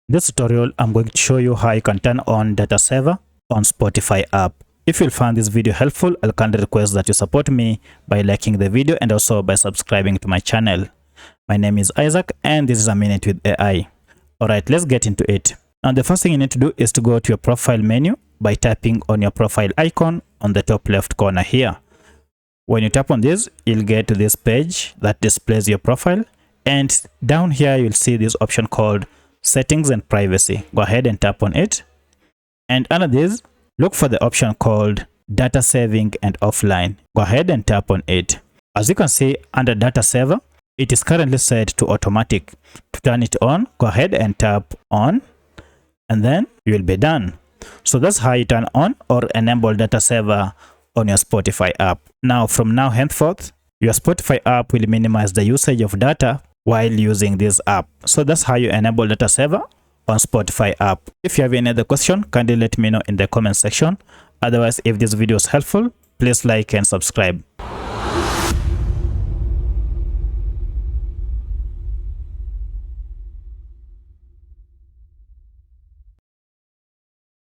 In this tutorial, I'm going to show you how you can turn on data saver on Spotify app. If you find this video helpful, I'll kindly request that you support me by liking the video and also by subscribing to my channel. My name is Isaac and this is A Minute with AI. Alright, let's get into it. Now the first thing you need to do is to go to your profile menu by tapping on your profile icon on the top left corner here. When you tap on this, you'll get to this page that displays your profile, and down here you'll see this option called Settings and Privacy. Go ahead and tap on it, and under this, look for the option called Data Saving and Offline. Go ahead and tap on it. As you can see, under Data Saver, it is currently set to automatic. To turn it on, go ahead and tap on, and then you'll be done. So that's how you turn on or enable data saver on your Spotify app. Now, from now henceforth, your Spotify app will minimize the usage of data while using this app. So that's how you enable data saver on Spotify app. If you have any other question, kindly let me know in the comment section. Otherwise, if this video is helpful, please like and subscribe.